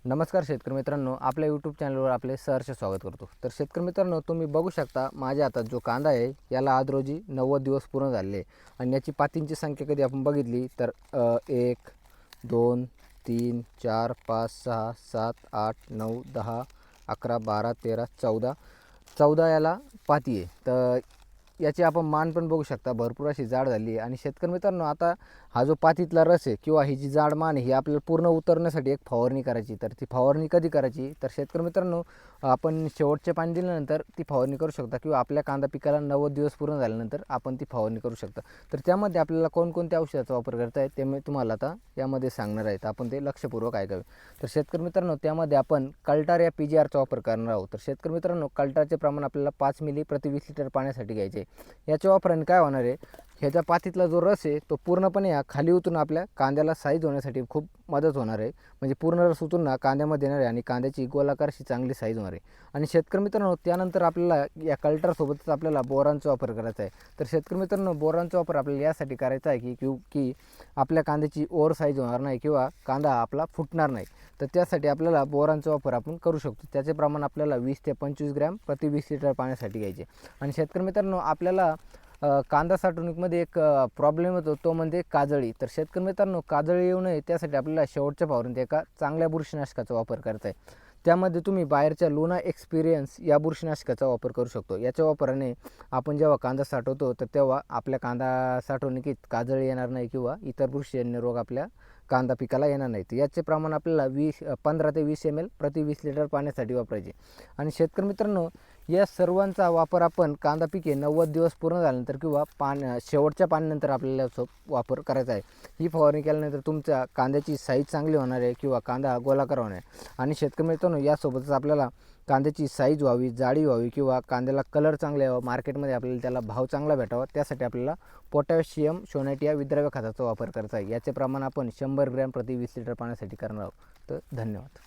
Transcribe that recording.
नमस्कार शेतकरी मित्रांनो, आपल्या यूट्यूब चॅनलवर आपले सहर्ष स्वागत करतो। तर शेतकरी मित्रांनो, तुम्ही बघू शकता माझ्या हातात जो कांदा आहे याला आज रोजी 90 दिवस पूर्ण झाले आणि याची पातींची संख्या कधी आपण बघितली तर 1 2 3 4 5 6 7 8 9 10 11 12 13 14 याला पाती आहे। तर याची आपण मान पण बघू शकता, भरपूर अशी जाड झाली आहे। आणि शेतकरी मित्रांनो, आता हा जो पातीतला रस आहे किंवा ही जी जाड मान आहे ही आपल्याला पूर्ण उतरण्यासाठी एक फवारणी करायची। तर ती फवारणी कधी करायची तर शेतकरी मित्रांनो, आपण शेवटचे पाणी दिल्यानंतर ती फवारणी करू शकता किंवा आपल्या कांदा पिकाला 90 दिवस पूर्ण झाल्यानंतर आपण ती फवारणी करू शकता। तर त्यामध्ये आपल्याला कोणकोणत्या औषधाचा वापर करता येईल ते मी तुम्हाला आता यामध्ये सांगणार आहे, तर आपण ते लक्षपूर्वक ऐकावे। तर शेतकरी मित्रांनो, त्यामध्ये आपण कल्टार या PGRचा वापर करणार आहोत। तर शेतकरी मित्रांनो, कल्टारचे प्रमाण आपल्याला 5 मिली प्रति 20 लिटर पाण्यासाठी घ्यायचे। याच्या वापराने काय होणार आहे, ह्याच्या पातीतला जो रस आहे तो पूर्णपणे खाली उतरून आपल्या कांद्याला साईज होण्यासाठी खूप मदत होणार आहे। म्हणजे पूर्ण रस उतरून कांद्यामध्ये येणार आहे आणि कांद्याची गोलाकार अशी चांगली साईज होणार आहे। आणि शेतकरी मित्रांनो, त्यानंतर आपल्याला या कल्टारसोबतच आपल्याला बोरांचा वापर करायचा आहे। तर शेतकरी मित्रांनो, बोरांचा वापर आपल्याला यासाठी करायचा आहे की आपल्या कांद्याची ओव्हर साईज होणार नाही किंवा कांदा आपला फुटणार नाही। तर त्यासाठी आपल्याला बोरांचा वापर आपण करू शकतो। त्याचे प्रमाण आपल्याला 20 ते 25 ग्रॅम प्रति 20 लिटर पाण्यासाठी घ्यायचे। आणि शेतकरी मित्रांनो, आपल्याला कांदा साठवणुकीमध्ये एक प्रॉब्लेम होतो, तो म्हणजे काजळी। तर शेतकरी मित्रांनो, काजळी येऊ नये त्यासाठी आपल्याला शेवटच्या फवारणीत एका चांगल्या बुरशीनाशकाचा वापर करता आहे। त्यामध्ये तुम्ही बाहेरच्या लुना एक्सपिरियन्स या बुरशीनाशकाचा वापर करू शकतो। याच्या वापराने आपण जेव्हा कांदा साठवतो तर तेव्हा आपल्या कांदा साठवणुकीत काजळी येणार नाही किंवा इतर बुरशीजन्य रोग आपल्या कांदा पिकाला येणार नाहीत। याचे प्रमाण आपल्याला 15 ते 20 ml प्रति 20 लिटर पाण्यासाठी वापरायचे। आणि शेतकरी मित्रांनो, या सर्वांचा वापर आपण कांदा पिके 90 दिवस पूर्ण झाल्यानंतर किंवा शेवटच्या पाण्यानंतर आपल्याला याचा वापर करायचा आहे। ही फवारणी केल्यानंतर तुमच्या कांद्याची साईज चांगली होणार आहे किंवा कांदा गोलाकार होणार आहे। आणि शेतकरी मित्रांनो, यासोबतच आपल्याला कांद्याची साईज व्हावी, जाडी व्हावी किंवा कांद्याला कलर चांगले यावं, मार्केटमध्ये आपल्याला त्याला भाव चांगला भेटावा, त्यासाठी आपल्याला पोटॅशियम शोनाइट या विद्राव्य खताचा वापर करायचा आहे। याचे प्रमाण आपण 100 ग्रॅम प्रति 20 लिटर पाण्यासाठी करणार आहोत। तर धन्यवाद।